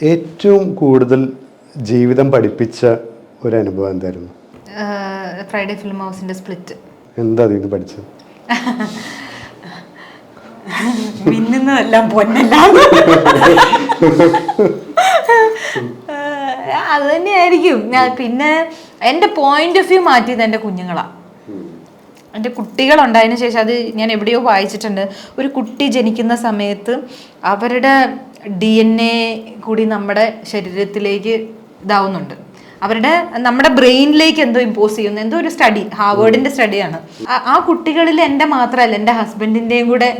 ഏറ്റവും കൂടുതൽ ജീവിതം പഠിപ്പിച്ച ഒരു അനുഭവം എന്തായിരുന്നു? ഫ്രൈഡേ ഫിലിം ഹൗസിന്റെ സ്പ്ലിറ്റ്. എന്താ അതിൽ നിന്ന് പഠിച്ചത്? മിന്നുന്നതെല്ലാം പൊന്നല്ല. അത് തന്നെയായിരിക്കും. പിന്നെ എൻ്റെ പോയിന്റ് ഓഫ് വ്യൂ മാറ്റിയത് എൻ്റെ കുഞ്ഞുങ്ങളാണ്. എൻ്റെ കുട്ടികളുണ്ടായതിനു ശേഷം, അത് ഞാൻ എവിടെയോ വായിച്ചിട്ടുണ്ട്, ഒരു കുട്ടി ജനിക്കുന്ന സമയത്ത് അവരുടെ DNA കൂടി നമ്മുടെ ശരീരത്തിലേക്ക് ഇതാവുന്നുണ്ട്. നമ്മുടെ ബ്രെയിനിലേക്ക് എന്തോ ഇമ്പോസ് ചെയ്യുന്നു, എന്തോ ഒരു സ്റ്റഡി, ഹാർവേഡിന്റെ സ്റ്റഡിയാണ്. ആ കുട്ടികളിൽ എൻ്റെ മാത്രമല്ല, എൻ്റെ ഹസ്ബൻഡിന്റെയും കൂടെ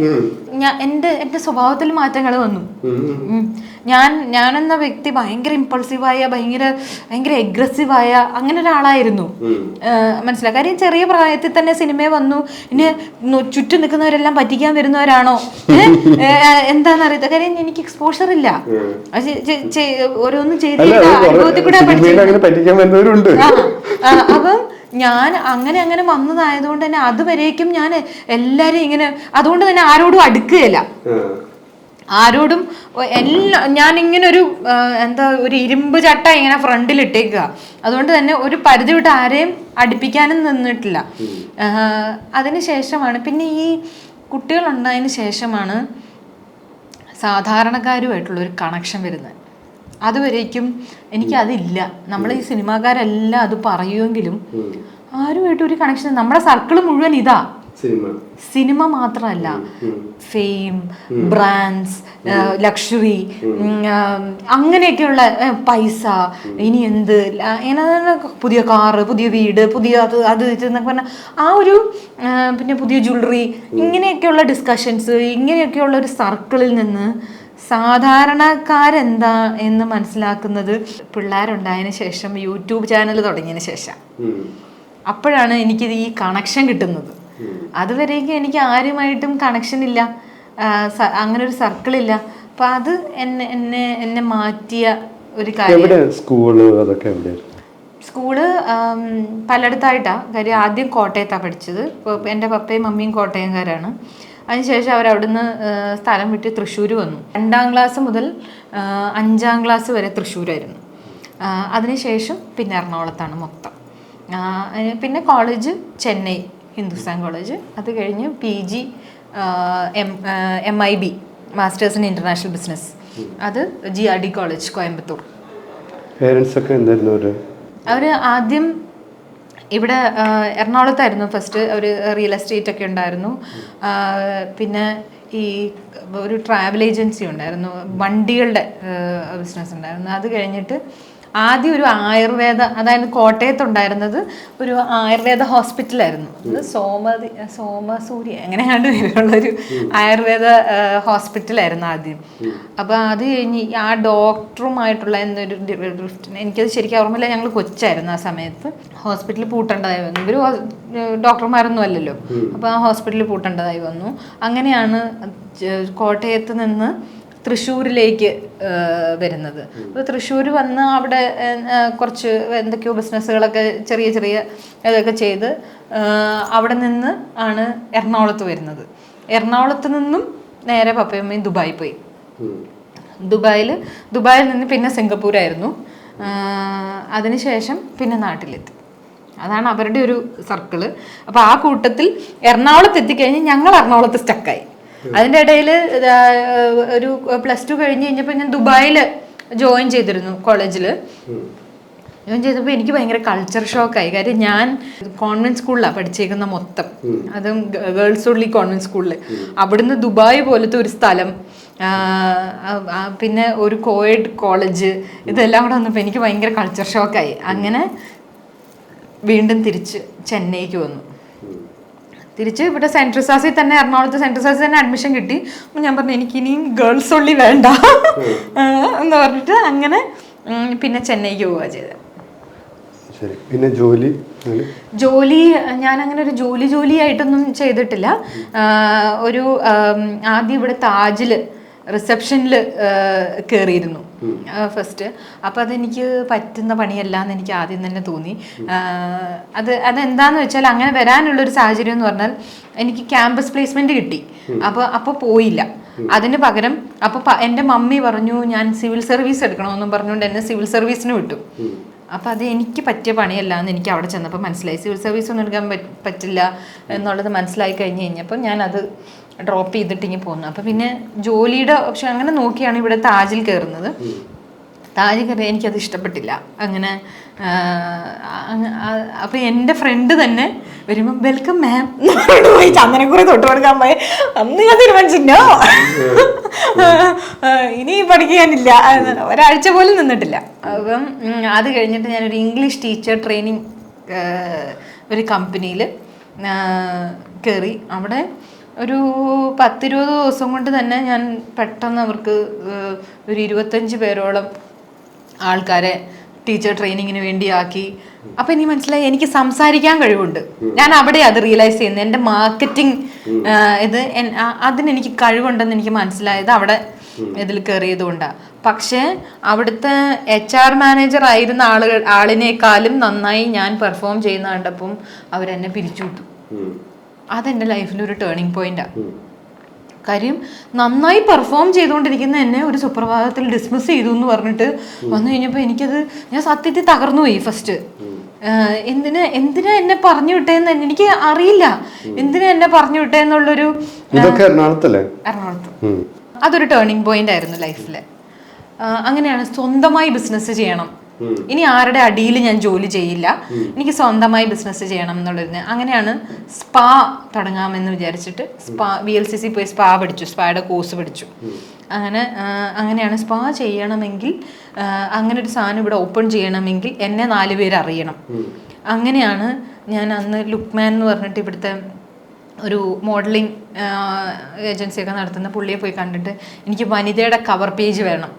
എൻ്റെ സ്വഭാവത്തിൽ മാറ്റങ്ങൾ വന്നു. ഞാനെന്ന വ്യക്തി ഭയങ്കര ഇമ്പൾസീവായ, ഭയങ്കര എഗ്രസീവായ അങ്ങനെ ഒരാളായിരുന്നു. മനസ്സിലായി. കാര്യം ചെറിയ പ്രായത്തിൽ തന്നെ സിനിമയിൽ വന്നു. ഇനി ചുറ്റും നിൽക്കുന്നവരെല്ലാം പറ്റിക്കാൻ വരുന്നവരാണോ എന്താണെന്നറിയാത്ത. കാര്യം എനിക്ക് എക്സ്പോഷർ ഇല്ല, ഓരോന്നും ചെയ്തില്ല, അനുഭവത്തിൽ കൂടെ പഠിച്ചു. അപ്പം ഞാൻ അങ്ങനെ വന്നതായതുകൊണ്ട് തന്നെ അതുവരേക്കും ഞാൻ എല്ലാരും ഇങ്ങനെ, അതുകൊണ്ട് തന്നെ ആരോടും അടുക്കുകയില്ല. ആരോടും ഞാനിങ്ങനെ ഒരു ഒരു ഇരുമ്പ് ചട്ട ഇങ്ങനെ ഫ്രണ്ടിൽ ഇട്ടേക്കുക. അതുകൊണ്ട് തന്നെ ഒരു പരിധി വിട്ട് ആരെയും അടുപ്പിക്കാനും നിന്നിട്ടില്ല. അതിനുശേഷമാണ് പിന്നെ ഈ കുട്ടികളുണ്ടായതിന് ശേഷമാണ് സാധാരണക്കാരുമായിട്ടുള്ള ഒരു കണക്ഷൻ വരുന്നത്. അതുവരേക്കും എനിക്കതില്ല. നമ്മൾ ഈ സിനിമാക്കാരെല്ലാം അത് പറയുമെങ്കിലും ആരുമായിട്ട് ഒരു കണക്ഷൻ. നമ്മുടെ സർക്കിൾ മുഴുവൻ ഇതാ, സിനിമ മാത്രമല്ല, ഫെയിം, ബ്രാൻഡ്സ്, ലക്ഷറി, അങ്ങനെയൊക്കെയുള്ള പൈസ, ഇനി എന്ത് പുതിയ കാറ്, പുതിയ വീട്, പുതിയ അത് എന്നൊക്കെ പറഞ്ഞാൽ ആ ഒരു, പിന്നെ പുതിയ ജ്വല്ലറി, ഇങ്ങനെയൊക്കെയുള്ള ഡിസ്കഷൻസ്, ഇങ്ങനെയൊക്കെയുള്ള ഒരു സർക്കിളിൽ നിന്ന് സാധാരണക്കാരെന്താ എന്ന് മനസ്സിലാക്കുന്നത് പിള്ളേരുണ്ടായതിനു ശേഷം, യൂട്യൂബ് ചാനൽ തുടങ്ങിയതിന് ശേഷം. അപ്പോഴാണ് എനിക്കിത് ഈ കണക്ഷൻ കിട്ടുന്നത്. അതുവരേക്കും എനിക്ക് ആരുമായിട്ടും കണക്ഷൻ ഇല്ല, അങ്ങനെ ഒരു സർക്കിളില്ല. അപ്പൊ അത് എന്നെ മാറ്റിയ ഒരു കാര്യം. സ്കൂള് പലയിടത്തായിട്ടാ. കാര്യം ആദ്യം കോട്ടയത്താണ് പഠിച്ചത്. എൻ്റെ പപ്പയും മമ്മിയും കോട്ടയംകാരാണ്. അതിനുശേഷം അവരവിടുന്ന് സ്ഥലം വിട്ട് തൃശ്ശൂർ വന്നു. 2ാം ക്ലാസ് മുതൽ 5ാം ക്ലാസ് വരെ തൃശ്ശൂരായിരുന്നു. അതിനുശേഷം പിന്നെ എറണാകുളത്താണ് മൊത്തം. പിന്നെ കോളേജ് ചെന്നൈ ഹിന്ദുസ്ഥാൻ കോളേജ്. അത് കഴിഞ്ഞ് PG MIB masters in international business, അത് GRD കോളേജ് കോയമ്പത്തൂർ. അവർ ആദ്യം ഇവിടെ എറണാകുളത്തായിരുന്നു ഫസ്റ്റ്. ഒരു റിയൽ എസ്റ്റേറ്റ് ഒക്കെ ഉണ്ടായിരുന്നു. പിന്നെ ഈ ഒരു ട്രാവൽ ഏജൻസി ഉണ്ടായിരുന്നു, വണ്ടികളുടെ ബിസിനസ് ഉണ്ടായിരുന്നു. അത് കഴിഞ്ഞിട്ട് ആദ്യം ഒരു ആയുർവേദ, അതായത് കോട്ടയത്തുണ്ടായിരുന്നത് ഒരു ആയുർവേദ ഹോസ്പിറ്റലായിരുന്നു. അത് സോമസൂര്യ എങ്ങനെയാണ്ട് പേരുള്ളൊരു ആയുർവേദ ഹോസ്പിറ്റലായിരുന്നു ആദ്യം. അപ്പോൾ അത് കഴിഞ്ഞ് ആ ഡോക്ടറുമായിട്ടുള്ള എന്നൊരു എനിക്കത് ശരിക്കും ഓർമ്മയില്ല. ഞങ്ങൾ കൊച്ചായിരുന്നു ആ സമയത്ത്. ഹോസ്പിറ്റലിൽ പൂട്ടേണ്ടതായി വന്നു. ഇവർ ഡോക്ടർമാരൊന്നും അല്ലല്ലോ. അപ്പോൾ ആ ഹോസ്പിറ്റലിൽ പൂട്ടേണ്ടതായി വന്നു. അങ്ങനെയാണ് കോട്ടയത്ത് നിന്ന് തൃശ്ശൂരിലേക്ക് വരുന്നത്. അപ്പോൾ തൃശ്ശൂർ വന്ന് അവിടെ കുറച്ച് എന്തൊക്കെയോ ബിസിനസ്സുകളൊക്കെ ചെറിയ ഇതൊക്കെ ചെയ്ത് അവിടെ നിന്ന് ആണ് എറണാകുളത്ത് വരുന്നത്. എറണാകുളത്ത് നിന്നും നേരെ പപ്പയമ്മയും ദുബായി പോയി. ദുബായിൽ നിന്ന് പിന്നെ സിംഗപ്പൂരായിരുന്നു. അതിനുശേഷം പിന്നെ നാട്ടിലെത്തി. അതാണ് അവരുടെ ഒരു സർക്കിള്. അപ്പോൾ ആ കൂട്ടത്തിൽ എറണാകുളത്ത് എത്തിക്കഴിഞ്ഞ് ഞങ്ങൾ എറണാകുളത്ത് സ്റ്റക്കായി. അതിൻ്റെ ഇടയിൽ ഒരു +2 കഴിഞ്ഞ് കഴിഞ്ഞപ്പോൾ ഞാൻ ദുബായിൽ ജോയിൻ ചെയ്തിരുന്നു കോളേജിൽ. ജോയിൻ ചെയ്തപ്പോൾ എനിക്ക് ഭയങ്കര കൾച്ചർ ഷോക്കായി. കാര്യം ഞാൻ കോൺവെന്റ് സ്കൂളിലാണ് പഠിച്ചേക്കുന്ന മൊത്തം, അതും ഗേൾസ് ഓൺലി കോൺവെന്റ് സ്കൂളിൽ. അവിടുന്ന് ദുബായ് പോലത്തെ ഒരു സ്ഥലം, പിന്നെ ഒരു കോയഡ് കോളേജ്, ഇതെല്ലാം കൂടെ വന്നപ്പോൾ എനിക്ക് ഭയങ്കര കൾച്ചർ ഷോക്കായി. അങ്ങനെ വീണ്ടും തിരിച്ച് ചെന്നൈക്ക് വന്നു. തിരിച്ച് ഇവിടെ സെൻറ്റ് ട്രിസാസിൽ തന്നെ, എറണാകുളത്ത് സെൻറ്റ് ട്രിസാസിൽ തന്നെ അഡ്മിഷൻ കിട്ടി. അപ്പം ഞാൻ പറഞ്ഞു എനിക്കിനിയും ഗേൾസ് ഓൺലി വേണ്ട എന്ന് പറഞ്ഞിട്ട് അങ്ങനെ പിന്നെ ചെന്നൈക്ക് പോവുക ചെയ്തത്. പിന്നെ ജോലി ഞാൻ അങ്ങനെ ഒരു ജോലിയായിട്ടൊന്നും ചെയ്തിട്ടില്ല. ഒരു ആദ്യം ഇവിടെ താജിൽ റിസപ്ഷനിൽ കയറിയിരുന്നു ഫസ്റ്റ്. അപ്പോൾ അതെനിക്ക് പറ്റുന്ന പണിയല്ല എന്ന് എനിക്ക് ആദ്യം തന്നെ തോന്നി. അതെന്താന്ന് വെച്ചാൽ അങ്ങനെ വരാനുള്ളൊരു സാഹചര്യം എന്ന് പറഞ്ഞാൽ എനിക്ക് ക്യാമ്പസ് പ്ലേസ്മെന്റ് കിട്ടി. അപ്പോൾ പോയില്ല. അതിന് പകരം അപ്പൊ എൻ്റെ മമ്മി പറഞ്ഞു ഞാൻ സിവിൽ സർവീസ് എടുക്കണമെന്നും പറഞ്ഞുകൊണ്ട് എന്നെ സിവിൽ സർവീസിന് വിട്ടു. അപ്പം അത് എനിക്ക് പറ്റിയ പണിയല്ല എന്ന് എനിക്ക് അവിടെ ചെന്നപ്പോൾ മനസ്സിലായി. സിവിൽ സർവീസ് ഒന്നും എടുക്കാൻ പറ്റില്ല എന്നുള്ളത് മനസ്സിലായി കഴിഞ്ഞ് കഴിഞ്ഞപ്പോൾ ഞാനത് ഡ്രോപ്പ് ചെയ്തിട്ട് ഇങ്ങനെ പോന്നു. അപ്പം പിന്നെ ജോലിയുടെ ഓപ്ഷൻ അങ്ങനെ നോക്കിയാണ് ഇവിടെ താജിൽ കയറുന്നത്. താജിൽ കയറി എനിക്കത് ഇഷ്ടപ്പെട്ടില്ല. അങ്ങനെ അപ്പം എൻ്റെ ഫ്രണ്ട് തന്നെ വരുമ്പം വെൽക്കം മാം പോയി ചന്ദനക്കുറി തൊട്ട് കൊടുക്കാൻ പോയി. അന്ന് ഞാൻ തീരുമാനിച്ചിട്ടോ ഇനി പഠിക്കാനില്ല, ഒരാഴ്ച പോലും നിന്നിട്ടില്ല. അപ്പം അത് കഴിഞ്ഞിട്ട് ഞാനൊരു ഇംഗ്ലീഷ് ടീച്ചർ ട്രെയിനിങ് ഒരു കമ്പനിയിൽ കയറി. അവിടെ ഒരു 10-20 ദിവസം കൊണ്ട് തന്നെ ഞാൻ പെട്ടെന്ന് അവർക്ക് ഒരു 25 പേരോളം ആൾക്കാരെ ടീച്ചർ ട്രെയിനിങ്ങിന് വേണ്ടി ആക്കി. അപ്പം എനിക്ക് മനസ്സിലായി എനിക്ക് സംസാരിക്കാൻ കഴിവുണ്ട്. ഞാൻ അവിടെ അത് റിയലൈസ് ചെയ്യുന്നത്. എൻ്റെ മാർക്കറ്റിംഗ് അതിനെനിക്ക് കഴിവുണ്ടെന്ന് എനിക്ക് മനസ്സിലായത് അവിടെ ഇതിൽ കയറിയത് കൊണ്ടാണ്. പക്ഷേ അവിടുത്തെ HR മാനേജർ ആയിരുന്ന ആളിനേക്കാളും നന്നായി ഞാൻ പെർഫോം ചെയ്യുന്ന കണ്ടപ്പം അവരെന്നെ പിരിച്ചുവിട്ടു. അതെൻ്റെ ലൈഫിലൊരു ടേണിംഗ് പോയിന്റാണ്. കാര്യം നന്നായി പെർഫോം ചെയ്തുകൊണ്ടിരിക്കുന്ന എന്നെ ഒരു സുപ്രഭാതത്തിൽ ഡിസ്മിസ് ചെയ്തു എന്ന് പറഞ്ഞിട്ട് വന്നു കഴിഞ്ഞപ്പോൾ എനിക്കത് ഞാൻ സത്യത്തിൽ തകർന്നു പോയി. ഫസ്റ്റ് എന്തിനാ എന്നെ പറഞ്ഞു വിട്ടേന്ന് എനിക്ക് അറിയില്ല. എന്തിനാ എന്നെ പറഞ്ഞു വിട്ടേന്നുള്ളൊരു എറണാകുളത്ത് അതൊരു ടേണിംഗ് പോയിന്റ് ആയിരുന്നു ലൈഫില്. അങ്ങനെയാണ് സ്വന്തമായി ബിസിനസ് ചെയ്യണം, ഇനി ആരുടെ അടിയിൽ ഞാൻ ജോലി ചെയ്യില്ല, എനിക്ക് സ്വന്തമായി ബിസിനസ് ചെയ്യണം എന്നുള്ളൊരു അങ്ങനെയാണ് സ്പാ തുടങ്ങാമെന്ന് വിചാരിച്ചിട്ട് VLCC പോയി സ്പാ പഠിച്ചു, സ്പായുടെ കോഴ്സ് പഠിച്ചു. അങ്ങനെയാണ് സ്പാ ചെയ്യണമെങ്കിൽ, അങ്ങനെ ഒരു സാധനം ഇവിടെ ഓപ്പൺ ചെയ്യണമെങ്കിൽ എന്നെ 4 പേര് അറിയണം. അങ്ങനെയാണ് ഞാൻ അന്ന് ലുക്മാൻ എന്ന് പറഞ്ഞിട്ട് ഇവിടുത്തെ ഒരു മോഡലിംഗ് ഏജൻസിയൊക്കെ നടത്തുന്ന പുള്ളിയെ പോയി കണ്ടിട്ട് എനിക്ക് വനിതയുടെ കവർ പേജ് വരണം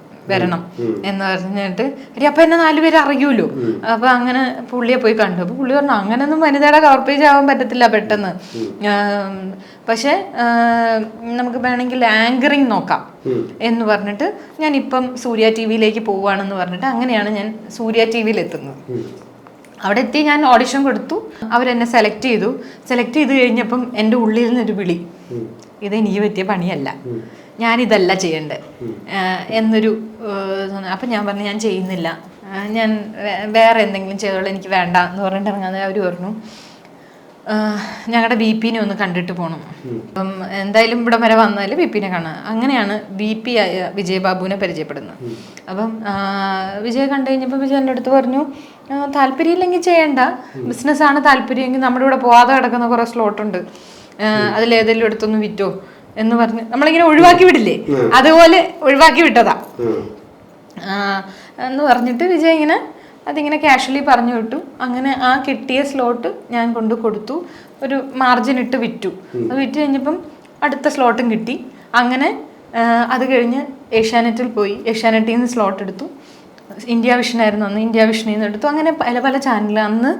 എന്ന് പറഞ്ഞിട്ട് അപ്പൊ എന്നെ 4 പേര് അറിയൂലോ. അപ്പൊ അങ്ങനെ പുള്ളിയെ പോയി കണ്ടു. അപ്പൊ പുള്ളി പറഞ്ഞു അങ്ങനൊന്നും വനിതയുടെ കവർ പേജ് ആവാൻ പറ്റത്തില്ല പെട്ടെന്ന്, പക്ഷെ നമുക്ക് വേണമെങ്കിൽ ആങ്കറിങ് നോക്കാം എന്ന് പറഞ്ഞിട്ട് ഞാൻ ഇപ്പം സൂര്യ TV-യിലേക്ക് പോവുകയാണെന്ന് പറഞ്ഞിട്ട് അങ്ങനെയാണ് ഞാൻ സൂര്യ TV-യിൽ എത്തുന്നത്. അവിടെ എത്തി ഞാൻ ഓഡിഷൻ കൊടുത്തു. അവരെന്നെ സെലക്ട് ചെയ്ത് കഴിഞ്ഞപ്പം എൻ്റെ ഉള്ളിൽ നിന്നൊരു വിളി, ഇതെനിക്ക് പറ്റിയ പണിയല്ല, ഞാനിതല്ല ചെയ്യേണ്ടത് എന്നൊരു. അപ്പം ഞാൻ പറഞ്ഞു ഞാൻ ചെയ്യുന്നില്ല, ഞാൻ വേറെ എന്തെങ്കിലും ചെയ്തോളൂ, എനിക്ക് വേണ്ട എന്ന് പറഞ്ഞിട്ട് ഇറങ്ങാൻ. അവർ പറഞ്ഞു ഞങ്ങളുടെ VP-നെ ഒന്ന് കണ്ടിട്ട് പോകണം. അപ്പം എന്തായാലും ഇവിടെ വരെ വന്നാൽ VP-നെ കാണാം. അങ്ങനെയാണ് VP ആയ വിജയബാബുവിനെ പരിചയപ്പെടുന്നത്. അപ്പം വിജയ് കണ്ടു കഴിഞ്ഞപ്പോൾ വിജയ് എൻ്റെ അടുത്ത് പറഞ്ഞു താല്പര്യമില്ലെങ്കിൽ ചെയ്യണ്ട, ബിസിനസ്സാണ് താല്പര്യമെങ്കിൽ നമ്മുടെ ഇവിടെ പോവാതെ കിടക്കുന്ന കുറേ സ്ലോട്ടുണ്ട്, അതിലേതെങ്കിലും എടുത്തൊന്ന് വിറ്റോ എന്ന് പറഞ്ഞ് നമ്മളിങ്ങനെ ഒഴിവാക്കി വിടില്ലേ, അതുപോലെ ഒഴിവാക്കി വിട്ടതാ എന്ന് പറഞ്ഞിട്ട് വിജയ് ഇങ്ങനെ അതിങ്ങനെ കാഷ്വലി പറഞ്ഞു വിട്ടു. അങ്ങനെ ആ കിട്ടിയ സ്ലോട്ട് ഞാൻ കൊണ്ട് കൊടുത്തു, ഒരു മാർജിൻ ഇട്ട് വിറ്റു. അത് വിറ്റ് കഴിഞ്ഞപ്പം അടുത്ത സ്ലോട്ടും കിട്ടി. അങ്ങനെ അത് കഴിഞ്ഞ് ഏഷ്യാനെറ്റിൽ പോയി, ഏഷ്യാനെറ്റിൽ നിന്ന് സ്ലോട്ട് എടുത്തു. ഇന്ത്യ വിഷനായിരുന്നു അന്ന്, ഇന്ത്യ വിഷനിൽ നിന്ന് എടുത്തു. അങ്ങനെ പല ചാനൽ അന്ന്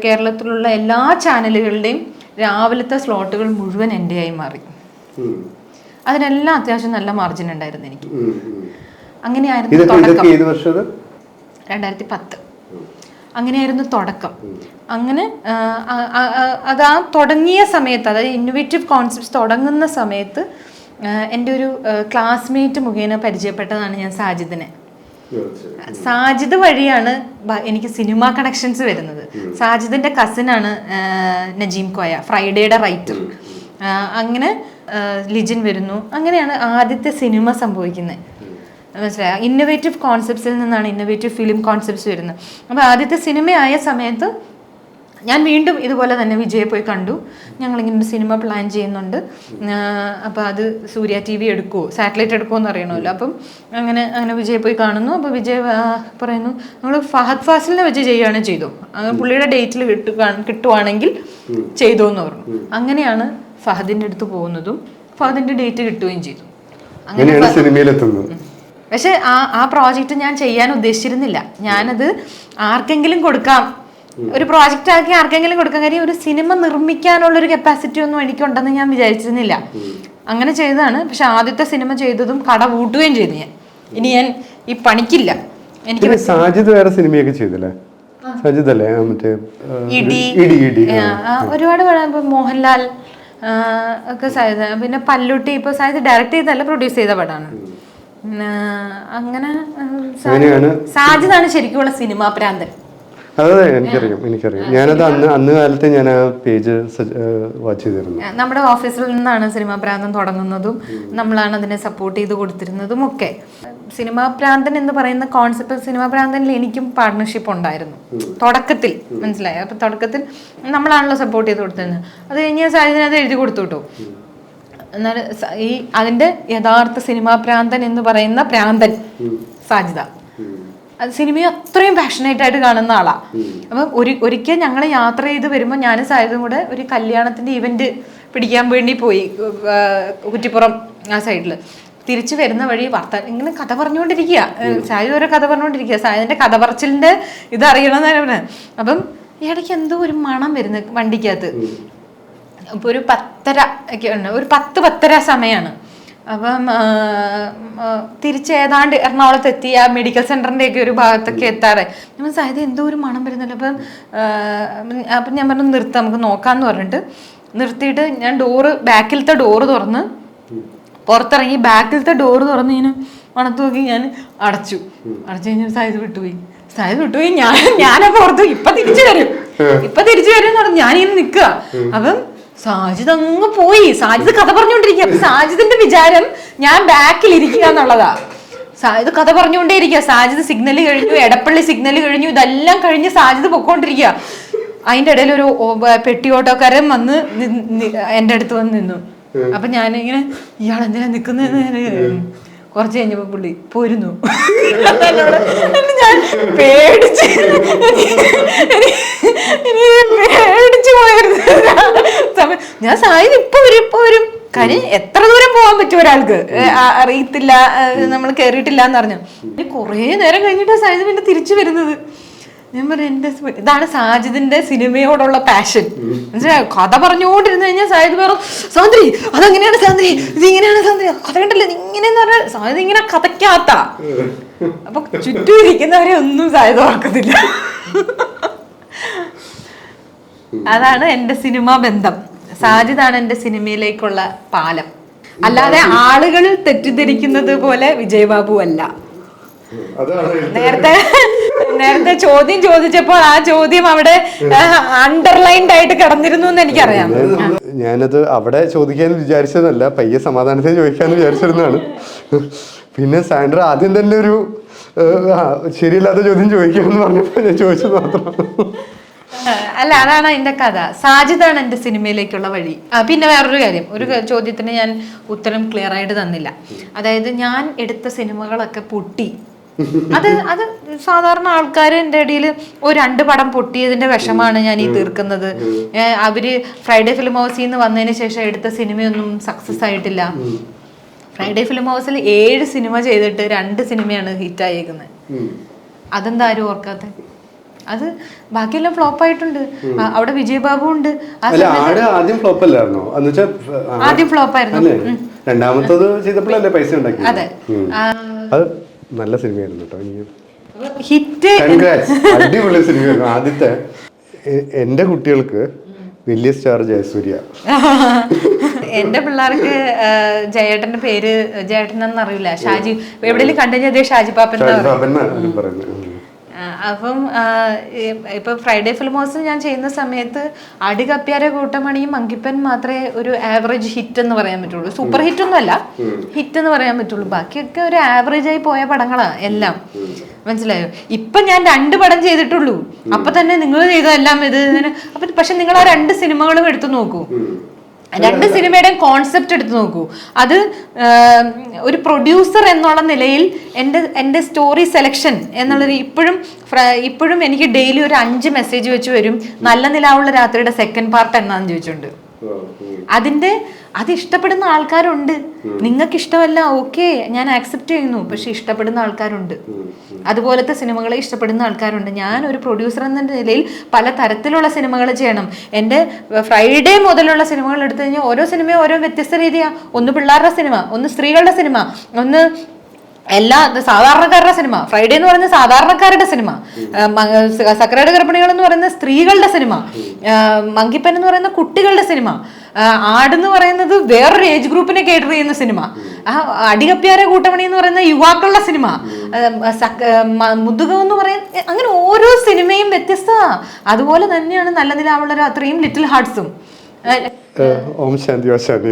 കേരളത്തിലുള്ള എല്ലാ ചാനലുകളുടെയും രാവിലത്തെ സ്ലോട്ടുകൾ മുഴുവൻ എൻ്റെ ആയി മാറി. അതിനെല്ലാം അത്യാവശ്യം നല്ല മാർജിൻ ഉണ്ടായിരുന്നു എനിക്ക്. അങ്ങനെയായിരുന്നു തുടക്കം. 2010 അങ്ങനെയായിരുന്നു തുടക്കം. അങ്ങനെ അത് ആ തുടങ്ങിയ സമയത്ത്, അതായത് ഇന്നോവേറ്റീവ് കോൺസെപ്റ്റ്സ് തുടങ്ങുന്ന സമയത്ത് എൻ്റെ ഒരു ക്ലാസ്മേറ്റ് മുഖേന പരിചയപ്പെട്ടതാണ് ഞാൻ സാജിദിനെ. സാജിദ് വഴിയാണ് എനിക്ക് സിനിമ കണക്ഷൻസ് വരുന്നത്. സാജിദിന്റെ കസിനാണ് നജീം കോയ, ഫ്രൈഡേയുടെ റൈറ്റർ. അങ്ങനെ ലിജിൻ വരുന്നു. അങ്ങനെയാണ് ആദ്യത്തെ സിനിമ സംഭവിക്കുന്നത്. മനസ്സിലായി, ഇന്നോവേറ്റീവ് കോൺസെപ്റ്റ്സിൽ നിന്നാണ് ഇന്നോവേറ്റീവ് ഫിലിം കോൺസെപ്റ്റ്സ് വരുന്നത്. അപ്പോൾ ആദ്യത്തെ സിനിമയായ സമയത്ത് ഞാൻ വീണ്ടും ഇതുപോലെ തന്നെ വിജയെ പോയി കണ്ടു. ഞങ്ങളിങ്ങനെ ഒരു സിനിമ പ്ലാൻ ചെയ്യുന്നുണ്ട്, അപ്പോൾ അത് സൂര്യ TV എടുക്കുമോ, സാറ്റലൈറ്റ് എടുക്കുമോ എന്ന് അറിയണമല്ലോ. അപ്പം അങ്ങനെ വിജയെ പോയി കാണുന്നു. അപ്പോൾ വിജയ് പറയുന്നു നമ്മൾ ഫഹദ് ഫാസിലിനെ വെച്ച് ചെയ്യുകയാണെങ്കിൽ ചെയ്തോ, പുള്ളിയുടെ ഡേറ്റിൽ കിട്ടുവാണെങ്കിൽ ചെയ്തോ എന്ന് പറഞ്ഞു. അങ്ങനെയാണ് ഫഹദിൻ്റെ അടുത്ത് പോകുന്നതും ഫഹദിൻ്റെ ഡേറ്റ് കിട്ടുകയും ചെയ്തു. അങ്ങനെ സിനിമയിലെത്തുന്നത്. പക്ഷെ ആ പ്രോജക്റ്റ് ഞാൻ ചെയ്യാൻ ഉദ്ദേശിച്ചിരുന്നില്ല. ഞാനത് ആർക്കെങ്കിലും കൊടുക്കാം, ഒരു പ്രോജക്റ്റ് ആക്കി ആർക്കെങ്കിലും കൊടുക്കാൻ. കാര്യം ഒരു സിനിമ നിർമ്മിക്കാനുള്ളൊരു കപ്പാസിറ്റി ഒന്നും എനിക്കുണ്ടെന്ന് ഞാൻ വിചാരിച്ചിരുന്നില്ല. അങ്ങനെ ചെയ്തതാണ്. പക്ഷെ ആദ്യത്തെ സിനിമ ചെയ്തതും കട പൂട്ടുകയും ചെയ്തു ഞാൻ. ഇനി ഞാൻ ഈ പണിക്കില്ല. എനിക്ക് സാജിദ് വേറെ സിനിമയൊക്കെ ചെയ്തില്ലേ? സാജിദ് അല്ലേ മറ്റേ ഒരുപാട് മോഹൻലാൽ ഒക്കെ സാധ്യത. പിന്നെ പല്ലുട്ടി ഇപ്പോൾ സാധ്യത ഡയറക്റ്റ് ചെയ്തല്ല പ്രൊഡ്യൂസ് ചെയ്ത പടമാണ്. അങ്ങനെ സാജിദാണ് ശരിക്കുള്ള സിനിമാ പ്രാന്തൻ. അതെ, എനിക്കറിയാം. ഞാനത് അന്ന് കാലത്ത് ഞാൻ ആ പേജ് വാച്ച് ചെയ്തിരുന്നു. നമ്മുടെ ഓഫീസിൽ നിന്നാണ് സിനിമാ പ്രാന്തൻ തുടങ്ങുന്നതും നമ്മളാണ് അതിനെ സപ്പോർട്ട് ചെയ്ത് കൊടുത്തിരുന്നതും ഒക്കെ. സിനിമാ പ്രാന്തൻ എന്ന് പറയുന്ന കോൺസെപ്റ്റ്, സിനിമാ പ്രാന്തനിൽ എനിക്കും പാർട്ട്ണർഷിപ്പ് ഉണ്ടായിരുന്നു തുടക്കത്തിൽ, മനസ്സിലായി. അപ്പൊ തുടക്കത്തിൽ നമ്മളാണല്ലോ സപ്പോർട്ട് ചെയ്ത് കൊടുത്തിരുന്നത്. അത് കഴിഞ്ഞ് സാജിദിനത് എഴുതി കൊടുത്തു കേട്ടോ. എന്നാൽ ഈ അതിന്റെ യഥാർത്ഥ സിനിമാ പ്രാന്തൻ എന്ന് പറയുന്ന പ്രാന്തൻ സാജിദ. അത് സിനിമയെ അത്രയും പാഷനേറ്റ് ആയിട്ട് കാണുന്ന ആളാ. അപ്പം ഒരിക്കൽ ഞങ്ങൾ യാത്ര ചെയ്ത് വരുമ്പോൾ ഞാനും സാജിദും കൂടെ ഒരു കല്യാണത്തിന്റെ ഇവന്റ് പിടിക്കാൻ വേണ്ടി പോയി കുറ്റിപ്പുറം ആ സൈഡില്. തിരിച്ചു വരുന്ന വഴി ഇങ്ങനെ കഥ പറഞ്ഞുകൊണ്ടിരിക്കുക, സാജിദ് ഓരോ കഥ പറഞ്ഞുകൊണ്ടിരിക്കുക. സാജിദിന്റെ കഥ പറച്ചിലിന്റെ ഇത് അറിയണമെന്നാണ് പറഞ്ഞത്. അപ്പം ഇടയ്ക്ക് എന്തോ ഒരു മണം വരുന്നു വണ്ടിക്കകത്ത്. അപ്പോൾ ഒരു 10:30 ഒക്കെ ഉണ്ട്, ഒരു 10-10:30 സമയമാണ്. അപ്പം തിരിച്ച് ഏതാണ്ട് എറണാകുളത്ത് എത്തി, ആ മെഡിക്കൽ സെന്ററിന്റെ ഒക്കെ ഒരു ഭാഗത്തൊക്കെ എത്താറ്. ഞാൻ സാധ്യത എന്തോ ഒരു മണം വരുന്നല്ലോ. അപ്പം ഞാൻ പറഞ്ഞു നിർത്താം, നമുക്ക് നോക്കാന്ന് പറഞ്ഞിട്ട് നിർത്തിയിട്ട് ഞാൻ ബാക്കിലത്തെ ഡോറ് തുറന്ന് പുറത്തിറങ്ങി, ബാക്കിലത്തെ ഡോറ് തുറന്ന് ഇങ്ങനെ മണത്ത് നോക്കി ഞാൻ അടച്ചു കഴിഞ്ഞാൽ സാധ്യത വിട്ടുപോയി. ഞാനപ്പോ ഓർത്തു ഇപ്പൊ തിരിച്ചു വരും എന്ന് പറഞ്ഞു. ഞാനിങ്ങനെ നിൽക്കുക. അപ്പം സാജിദ് അങ്ങ് പോയി. സാജിദ് കഥ പറഞ്ഞുകൊണ്ടിരിക്കുക. അപ്പൊ സാജിദിന്റെ വിചാരം ഞാൻ ബാക്കിൽ ഇരിക്കുക എന്നുള്ളതാ. സാജിദ് കഥ പറഞ്ഞുകൊണ്ടേയിരിക്കുക. സാജിദ് സിഗ്നൽ കഴിഞ്ഞു, എടപ്പള്ളി സിഗ്നൽ കഴിഞ്ഞു, ഇതെല്ലാം കഴിഞ്ഞ് സാജിദ് പൊക്കോണ്ടിരിക്കുക. അതിന്റെ ഇടയിൽ ഒരു പെട്ടി ഓട്ടോക്കാരൻ വന്ന് എന്റെ അടുത്ത് വന്ന് നിന്നു. അപ്പൊ ഞാനിങ്ങനെ ഇയാളെന്തിനാ നിക്കുന്നതെന്ന് കുറച്ച് കഴിഞ്ഞപ്പോ പുള്ളി പോരുന്നു. ഞാൻ പേടിച്ച് പോയിരുന്നു. ഞാൻ സാധ്യത ഇപ്പൊ വരും. കാര്യം എത്ര ദൂരം പോകാൻ പറ്റും ഒരാൾക്ക്, അറിയത്തില്ല, നമ്മൾ കേറിയിട്ടില്ല എന്ന് പറഞ്ഞു. കുറേ നേരം കഴിഞ്ഞിട്ട് സാജിദ് പിന്നെ തിരിച്ചു വരുന്നത്. ഞാൻ പറഞ്ഞു ഇതാണ് സാജിദിന്റെ സിനിമയോടുള്ള പാഷൻ. മനസ്സിലായോ? കഥ പറഞ്ഞുകൊണ്ടിരുന്നു കഴിഞ്ഞാൽ സാജിദ് പറഞ്ഞു സാന്ദ്രി അതങ്ങനെയാണ് സാന്ദ്രി, ഇതിങ്ങനെയാണ് സാന്ദ്രി, കഥ കണ്ടല്ലേ ഇങ്ങനെയെന്ന് പറഞ്ഞാൽ സാജിദ് ഇങ്ങനെ കഥയ്ക്കാത്ത. അപ്പൊ ചുറ്റും ഇരിക്കുന്നവരെ ഒന്നും സാജിദ് ഓർക്കത്തില്ല. അതാണ് എന്റെ സിനിമാ ബന്ധം. സാജിദാണ് എന്റെ സിനിമയിലേക്കുള്ള പാലം. അല്ലാതെ ആളുകൾ തെറ്റിദ്ധരിക്കുന്നത് പോലെ വിജയബാബു അല്ല. നേരത്തെ ചോദ്യം ചോദിച്ചപ്പോൾ ആ ചോദ്യം അവിടെ അണ്ടർലൈൻഡ് ആയിട്ട് കിടന്നിരുന്നു എന്ന് എനിക്കറിയാം. ഞാനത് അവിടെ ചോദിക്കാന്ന് വിചാരിച്ചതല്ല, പയ്യെ സമാധാനത്തെ ചോദിക്കാന്ന് വിചാരിച്ചിരുന്നതാണ്. പിന്നെ സാൻഡ്ര ആദ്യം തന്നെ ഒരു ശരിയല്ലാത്ത ചോദ്യം ചോദിക്കാമെന്ന് പറഞ്ഞപ്പോൾ ഞാൻ ചോദിച്ചത് മാത്രം. അല്ല, അതാണ് അതിന്റെ കഥ. സാജിദാണ് എന്റെ സിനിമയിലേക്കുള്ള വഴി. പിന്നെ വേറൊരു കാര്യം, ഒരു ചോദ്യത്തിന് ഞാൻ ഉത്തരം ക്ലിയർ ആയിട്ട് തന്നില്ല. അതായത് ഞാൻ എടുത്ത സിനിമകളൊക്കെ പൊട്ടി. അത് സാധാരണ ആൾക്കാർ എൻ്റെ ഇടയിൽ ഒരു 2 പടം പൊട്ടിയതിന്റെ വിഷമാണ് ഞാൻ ഈ തീർക്കുന്നത്. അവര് ഫ്രൈഡേ ഫിലിം ഹൗസിൽ നിന്ന് വന്നതിന് ശേഷം എടുത്ത സിനിമയൊന്നും സക്സസ് ആയിട്ടില്ല. ഫ്രൈഡേ ഫിലിം ഹൗസിൽ 7 സിനിമ ചെയ്തിട്ട് 2 സിനിമയാണ് ഹിറ്റായേക്കുന്നത്. അതെന്താ ആരും ഓർക്കാത്ത? അത് ബാക്കിയെല്ലാം ഫ്ലോപ്പ് ആയിട്ടുണ്ട്. അവിടെ വിജയബാബു ഉണ്ട്. ആദ്യം ഫ്ലോപ്പ് അല്ലായിരുന്നോ? ആദ്യം ഫ്ലോപ്പ് ആയിരുന്നു. രണ്ടാമത്തത് ചെയ്തപ്പോഴല്ലേ പൈസ ഉണ്ടാക്കി. അതെ, അത് നല്ല സിനിമയായിരുന്നു കേട്ടോ. ഹിറ്റ്, അടിപൊളി സിനിമയായിരുന്നു. ആദ്യത്തെ എന്റെ കുട്ടികൾക്ക് വലിയ സ്റ്റാർ ജയസൂര്യ. എന്റെ പിള്ളേർക്ക് ജയേട്ടന്റെ പേര് ജയേട്ടനെന്ന് അറിയില്ല, ഷാജി. എവിടെയെങ്കിലും കണ്ടു കഴിഞ്ഞാൽ ഷാജി പാപ്പൻ പറയുന്നത്. അപ്പം ഇപ്പൊ ഫ്രൈഡേ ഫിലിം ഹൗസ് ഞാൻ ചെയ്യുന്ന സമയത്ത് അടികപ്പ്യാരെ കൂട്ടമണിയും മങ്കിപ്പൻ മാത്രമേ ഒരു ആവറേജ് ഹിറ്റ് എന്ന് പറയാൻ പറ്റുള്ളൂ. സൂപ്പർ ഹിറ്റ് ഒന്നും അല്ല, ഹിറ്റ് എന്ന് പറയാൻ പറ്റുള്ളൂ. ബാക്കിയൊക്കെ ഒരു ആവറേജ് ആയി പോയ പടങ്ങളാ എല്ലാം. മനസ്സിലായോ? ഇപ്പൊ ഞാൻ 2 പടം ചെയ്തിട്ടുള്ളൂ. അപ്പൊ തന്നെ നിങ്ങൾ ചെയ്തതെല്ലാം ഇത്. അപ്പൊ പക്ഷെ നിങ്ങൾ ആ 2 സിനിമകളും എടുത്തു നോക്കൂ. 2 സിനിമയുടെയും കോൺസെപ്റ്റ് എടുത്ത് നോക്കൂ. അത് ഒരു പ്രൊഡ്യൂസർ എന്നുള്ള നിലയിൽ എൻ്റെ സ്റ്റോറി സെലക്ഷൻ എന്നുള്ളത് ഇപ്പോഴും എനിക്ക് ഡെയിലി ഒരു 5 മെസ്സേജ് വെച്ച് വരും. നല്ല നിലാവുള്ള രാത്രിയുടെ സെക്കൻഡ് പാർട്ട് എന്നാന്ന് ചോദിച്ചുകൊണ്ട്. അത് ഇഷ്ടപ്പെടുന്ന ആൾക്കാരുണ്ട്. നിങ്ങൾക്ക് ഇഷ്ടമല്ല, ഓക്കെ, ഞാൻ ആക്സെപ്റ്റ് ചെയ്യുന്നു. പക്ഷെ ഇഷ്ടപ്പെടുന്ന ആൾക്കാരുണ്ട്. അതുപോലത്തെ സിനിമകളെ ഇഷ്ടപ്പെടുന്ന ആൾക്കാരുണ്ട്. ഞാൻ ഒരു പ്രൊഡ്യൂസർ എന്ന നിലയിൽ പല തരത്തിലുള്ള സിനിമകൾ ചെയ്യണം. എൻ്റെ ഫ്രൈഡേ മുതലുള്ള സിനിമകൾ എടുത്തു കഴിഞ്ഞാൽ ഓരോ സിനിമയും ഓരോ വ്യത്യസ്ത രീതിയാണ്. ഒന്ന് പിള്ളേരുടെ സിനിമ, ഒന്ന് സ്ത്രീകളുടെ സിനിമ, ഒന്ന് എല്ലാ സാധാരണക്കാരുടെ സിനിമ. ഫ്രൈഡേ എന്ന് പറയുന്നത് സാധാരണക്കാരുടെ സിനിമ, സക്രയുടെ ഗർഭിണികൾ എന്ന് പറയുന്ന സ്ത്രീകളുടെ സിനിമ, മങ്കിപ്പൻ എന്ന് പറയുന്ന കുട്ടികളുടെ സിനിമ, ആടെന്ന് പറയുന്നത് വേറൊരു ഏജ് ഗ്രൂപ്പിനെ കേറ്റർ ചെയ്യുന്ന സിനിമ, അടികപ്പ്യാരെ കൂട്ടമണി എന്ന് പറയുന്ന യുവാക്കളുടെ സിനിമ, മുതുകം എന്ന് പറയുന്ന, അങ്ങനെ ഓരോ സിനിമയും വ്യത്യസ്തമാണ്. അതുപോലെ തന്നെയാണ് നല്ല നിലാവുള്ള രാത്രിയും ലിറ്റിൽ ഹാർട്സും. ഓം ശാന്തി ശാന്തി.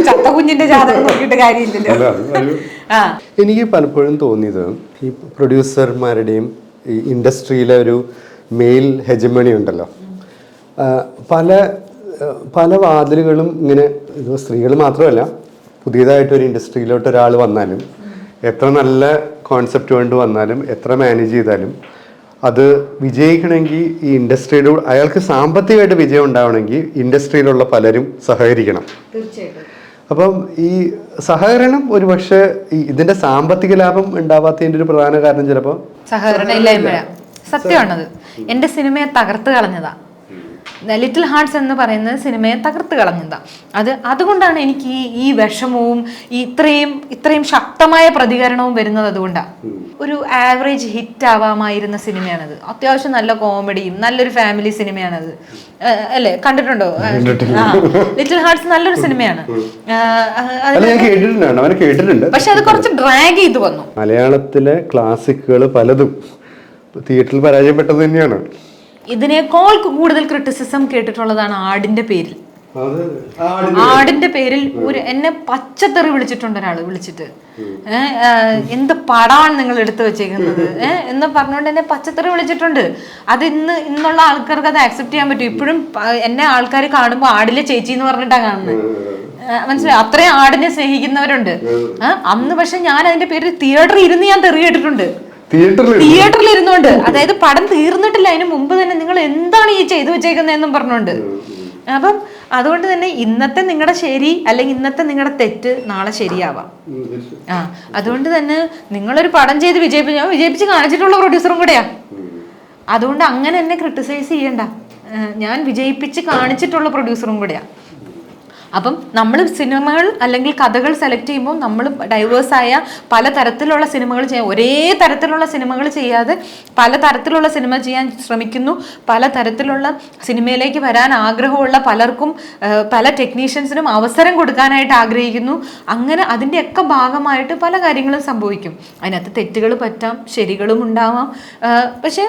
ചത്ത കുഞ്ഞിന്റെ ജാതകം നോക്കിയിട്ട് കാര്യമില്ലല്ലോ. എനിക്ക് പലപ്പോഴും തോന്നിയത് ഈ പ്രൊഡ്യൂസർമാരുടെയും ഈ ഇൻഡസ്ട്രിയിലെ ഒരു മെയിൽ ഹെജമണി ഉണ്ടല്ലോ, പല വാതിലുകളും ഇങ്ങനെ, ഇത് സ്ത്രീകൾ മാത്രമല്ല, പുതിയതായിട്ടൊരു ഇൻഡസ്ട്രിയിലോട്ട് ഒരാൾ വന്നാലും, എത്ര നല്ല കോൺസെപ്റ്റ് കൊണ്ട് വന്നാലും, എത്ര മാനേജ് ചെയ്താലും, അത് വിജയിക്കണമെങ്കിൽ ഈ ഇൻഡസ്ട്രിയുടെ, അയാൾക്ക് സാമ്പത്തികമായിട്ട് വിജയം ഉണ്ടാവണമെങ്കിൽ ഇൻഡസ്ട്രിയിലുള്ള പലരും സഹകരിക്കണം. തീർച്ചയായിട്ടും. അപ്പം ഈ സഹകരണം ഒരുപക്ഷെ ഇതിന്റെ സാമ്പത്തിക ലാഭം ഉണ്ടാവാത്തതിന്റെ ഒരു പ്രധാന കാരണം ചിലപ്പോൾ സഹകരണം ഇല്ലായ്മയാണ്. സത്യമാണത്. എൻ്റെ സിനിമയെ തകർത്ത് കളഞ്ഞതാ ലിറ്റിൽ ഹാർട്സ് എന്ന് പറയുന്നത്, സിനിമയെ തകർത്ത് കളഞ്ഞതാ. അതുകൊണ്ടാണ് എനിക്ക് ഈ വിഷമവും ഇത്രയും ശക്തമായ പ്രതികരണവും വരുന്നത്. അതുകൊണ്ടാണ്. ഒരു ആവറേജ് ഹിറ്റ് ആവാമായിരുന്ന സിനിമയാണത്. അത്യാവശ്യം നല്ല കോമഡിയും നല്ലൊരു ഫാമിലി സിനിമയാണത്, അല്ലേ? കണ്ടിട്ടുണ്ടോ? ലിറ്റിൽ ഹാർട്സ് നല്ലൊരു സിനിമയാണ്. പക്ഷെ അത് കുറച്ച് ഡ്രാഗ് ചെയ്ത് വന്നു. മലയാളത്തിലെ ക്ലാസിക്കുകൾ പലതും തിയേറ്ററിൽ പരാജയപ്പെട്ടത് തന്നെയാണ്. ഇതിനേക്കാൾ കൂടുതൽ ക്രിറ്റിസിസം കേട്ടിട്ടുള്ളതാണ് ആടിന്റെ പേരിൽ. ആടിന്റെ പേരിൽ എന്നെ പച്ചത്തെറി വിളിച്ചിട്ടുണ്ട് ഒരാള്. വിളിച്ചിട്ട് എന്ത് പടമാണ് നിങ്ങൾ എടുത്തു വെച്ചേക്കുന്നത് എന്ന് പറഞ്ഞുകൊണ്ട് എന്നെ പച്ചത്തെറി വിളിച്ചിട്ടുണ്ട്. അത് ഇന്നുള്ള ആൾക്കാർക്ക് അത് ആക്സെപ്റ്റ് ചെയ്യാൻ പറ്റും. ഇപ്പോഴും എന്നെ ആൾക്കാർ കാണുമ്പോൾ ആടിലെ ചേച്ചി എന്ന് പറഞ്ഞിട്ടാണ് കാണുന്നത്. മനസ്സിലായി? അത്രയും ആടിനെ സ്നേഹിക്കുന്നവരുണ്ട്. അന്ന് പക്ഷെ ഞാൻ അതിന്റെ പേരിൽ തിയേറ്ററിൽ ഇരുന്ന് ഞാൻ തെറി കേട്ടിട്ടുണ്ട്. തിയേറ്ററിൽ ഇരുന്നോണ്ട്, അതായത് പടം തീർന്നിട്ടില്ല, അതിന് മുമ്പ് തന്നെ നിങ്ങൾ എന്താണ് ഈ ചെയ്തു വെച്ചേക്കുന്നതെന്നും പറഞ്ഞോണ്ട്. അപ്പം അതുകൊണ്ട് തന്നെ ഇന്നത്തെ നിങ്ങളുടെ ശരി അല്ലെങ്കിൽ ഇന്നത്തെ നിങ്ങളുടെ തെറ്റ് നാളെ ശരിയാവാം. അതുകൊണ്ട് തന്നെ നിങ്ങളൊരു പടം ചെയ്ത് വിജയിപ്പിച്ച് കാണിച്ചിട്ടുള്ള പ്രൊഡ്യൂസറും കൂടെയാ. അതുകൊണ്ട് അങ്ങനെ എന്നെ ക്രിട്ടിസൈസ് ചെയ്യണ്ട. ഞാൻ വിജയിപ്പിച്ച് കാണിച്ചിട്ടുള്ള പ്രൊഡ്യൂസറും കൂടെയാ. അപ്പം നമ്മൾ സിനിമകൾ അല്ലെങ്കിൽ കഥകൾ സെലക്ട് ചെയ്യുമ്പോൾ നമ്മൾ ഡൈവേഴ്സായ പല തരത്തിലുള്ള സിനിമകൾ ഒരേ തരത്തിലുള്ള സിനിമകൾ ചെയ്യാതെ പല തരത്തിലുള്ള സിനിമ ചെയ്യാൻ ശ്രമിക്കുന്നു. പല തരത്തിലുള്ള സിനിമയിലേക്ക് വരാൻ ആഗ്രഹമുള്ള പലർക്കും, പല ടെക്നീഷ്യൻസിനും അവസരം കൊടുക്കാനായിട്ട് ആഗ്രഹിക്കുന്നു. അങ്ങനെ അതിൻ്റെയൊക്കെ ഭാഗമായിട്ട് പല കാര്യങ്ങളും സംഭവിക്കും. അതിനകത്ത് തെറ്റുകൾ പറ്റാം, ശരികളും ഉണ്ടാവാം. പക്ഷെ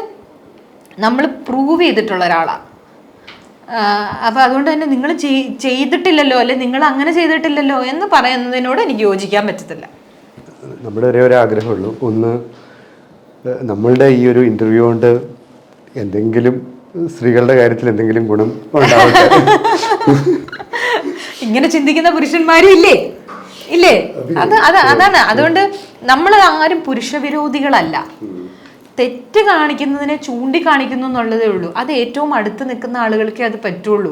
നമ്മൾ പ്രൂവ് ചെയ്തിട്ടുള്ള ഒരാളാണ്. അപ്പൊ അതുകൊണ്ട് തന്നെ നിങ്ങൾ ചെയ്തിട്ടില്ലല്ലോ, അല്ലെ നിങ്ങൾ അങ്ങനെ ചെയ്തിട്ടില്ലല്ലോ എന്ന് പറയുന്നതിനോട് എനിക്ക് യോജിക്കാൻ പറ്റത്തില്ല. നമ്മുടെ ഒരു ആഗ്രഹമുള്ളൂ, ഒന്ന് നമ്മളുടെ ഈ ഒരു ഇന്റർവ്യൂ കൊണ്ട് എന്തെങ്കിലും സ്ത്രീകളുടെ കാര്യത്തിൽ എന്തെങ്കിലും ഗുണം ഉണ്ടാവട്ടെ. ഇങ്ങനെ ചിന്തിക്കുന്ന പുരുഷന്മാരും ഇല്ലേ? അതാണ്. അതുകൊണ്ട് നമ്മൾ ആരും പുരുഷ വിരോധികളല്ല. തെറ്റ് കാണിക്കുന്നതിനെ ചൂണ്ടിക്കാണിക്കുന്നു എന്നുള്ളതേ ഉള്ളൂ. അത് ഏറ്റവും അടുത്ത് നിൽക്കുന്ന ആളുകൾക്കേ അത് പറ്റുള്ളൂ.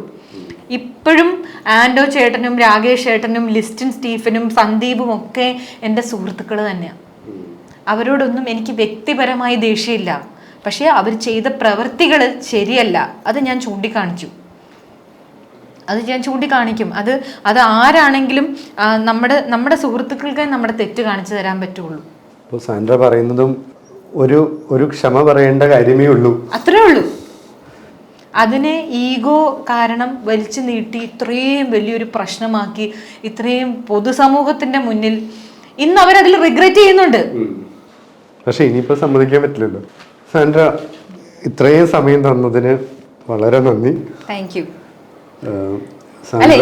ഇപ്പോഴും ആൻഡോ ചേട്ടനും രാകേഷ് ചേട്ടനും ലിസ്റ്റിൻ സ്റ്റീഫനും സന്ദീപും ഒക്കെ എൻ്റെ സുഹൃത്തുക്കൾ തന്നെയാണ്. അവരോടൊന്നും എനിക്ക് വ്യക്തിപരമായി ദേഷ്യമില്ല. പക്ഷേ അവർ ചെയ്ത പ്രവൃത്തികൾ ശരിയല്ല, അത് ഞാൻ ചൂണ്ടിക്കാണിക്കും. അത് ആരാണെങ്കിലും നമ്മുടെ സുഹൃത്തുക്കൾക്ക് നമ്മുടെ തെറ്റ് കാണിച്ചു തരാൻ പറ്റുള്ളൂ. ഇപ്പോൾ സാൻഡ്ര പറയുന്നതും ഒരു ക്ഷമ പറയേണ്ട കാര്യമേ ഉള്ളൂ, അത്രേ ഉള്ളൂ. അതിനെ ഈഗോ കാരണം വലിച്ചു നീട്ടി ഇത്രയും വലിയൊരു പ്രശ്നമാക്കി ഇത്രയും പൊതുസമൂഹത്തിന്റെ മുന്നിൽ ഇന്ന് അവരതിൽ റിഗ്രറ്റ് ചെയ്യുന്നുണ്ട്. പക്ഷെ ഇനിയിപ്പോ സമ്മതിക്കാൻ പറ്റില്ലല്ലോ. സാൻഡ്ര, ഇത്രയും സമയം തന്നതിന് വളരെ നന്ദി. Thank you. അല്ല,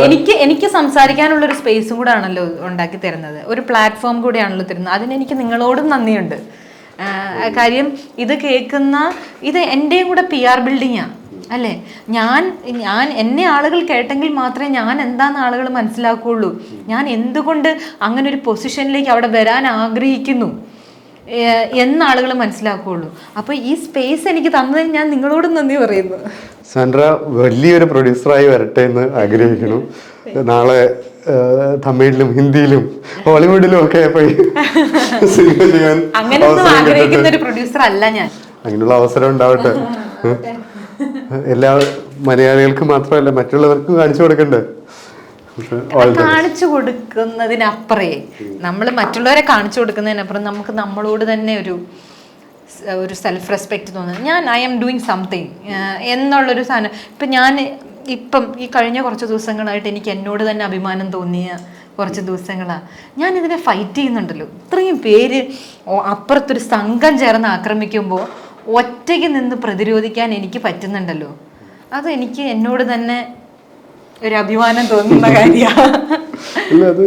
എനിക്ക് സംസാരിക്കാനുള്ള ഒരു സ്പേസും കൂടെ ആണല്ലോ ഉണ്ടാക്കി തരുന്നത്, ഒരു പ്ലാറ്റ്ഫോം കൂടെയാണല്ലോ തരുന്നത്. അതിനെനിക്ക് നിങ്ങളോടും നന്ദിയുണ്ട്. കാര്യം ഇത് എൻ്റെയും കൂടെ PR ബിൽഡിങ്ങാണ്, അല്ലേ? ഞാൻ എന്നെ ആളുകൾ കേട്ടെങ്കിൽ മാത്രമേ ഞാൻ എന്താന്ന് ആളുകൾ മനസ്സിലാക്കുകയുള്ളൂ. ഞാൻ എന്തുകൊണ്ട് അങ്ങനെ ഒരു പൊസിഷനിലേക്ക് അവിടെ വരാൻ ആഗ്രഹിക്കുന്നു എന്നാളുകൾ മനസ്സിലാക്കുകയുള്ളൂ. അപ്പോൾ ഈ സ്പേസ് എനിക്ക് തന്നതിന് ഞാൻ നിങ്ങളോടും നന്ദി പറയുന്നു. സാൻഡ്ര വലിയൊരു പ്രൊഡ്യൂസറായി വരട്ടെ എന്ന് ആഗ്രഹിക്കുന്നു. നാളെ തമിഴിലും ഹിന്ദിയിലും ഹോളിവുഡിലും ഒക്കെ പോയി സിനിമ ചെയ്യാൻ അങ്ങനെയുള്ള അവസരം ഉണ്ടാവട്ടെ. എല്ലാ മലയാളികൾക്ക് മാത്രമല്ല മറ്റുള്ളവർക്കും കാണിച്ചു കൊടുക്കണ്ടേ? കാണിച്ചു കൊടുക്കുന്നതിനപ്പുറേ നമ്മൾ മറ്റുള്ളവരെ കാണിച്ചു കൊടുക്കുന്നതിനപ്പുറം നമുക്ക് നമ്മളോട് തന്നെ ഒരു ഒരു സെൽഫ് റെസ്പെക്റ്റ് തോന്നുന്നത്. ഞാൻ ഐ എം ഡൂയിങ് സംതിങ് എന്നുള്ളൊരു സാധനം. ഇപ്പം ഈ കഴിഞ്ഞ കുറച്ച് ദിവസങ്ങളായിട്ട് എനിക്ക് എന്നോട് തന്നെ അഭിമാനം തോന്നിയ കുറച്ച് ദിവസങ്ങളാണ്. ഞാനിതിനെ ഫൈറ്റ് ചെയ്യുന്നുണ്ടല്ലോ. ഇത്രയും പേര് അപ്പുറത്തൊരു സംഘം ചേർന്ന് ആക്രമിക്കുമ്പോൾ ഒറ്റയ്ക്ക് നിന്ന് പ്രതിരോധിക്കാൻ എനിക്ക് പറ്റുന്നുണ്ടല്ലോ. അത് എനിക്ക് എന്നോട് തന്നെ ഒരു അഭിമാനം തോന്നുന്ന കാര്യമാണ്. അത്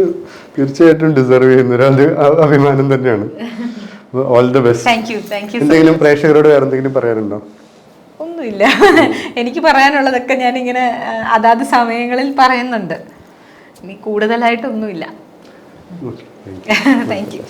തീർച്ചയായിട്ടും ഡിസർവ് ചെയ്യുന്ന ഒരു അഭിമാനം തന്നെയാണ്. All the best. Thank you. എന്തെങ്കിലും പ്രേക്ഷകരോട് വേറെ എന്തെങ്കിലും പറയാനുണ്ടോ? ഒന്നുമില്ല. എനിക്ക് പറയാനുള്ളതൊക്കെ ഞാനിങ്ങനെ അതാത് സമയങ്ങളിൽ പറയുന്നുണ്ട്. ഇനി കൂടുതലായിട്ടൊന്നുമില്ല. Thank you.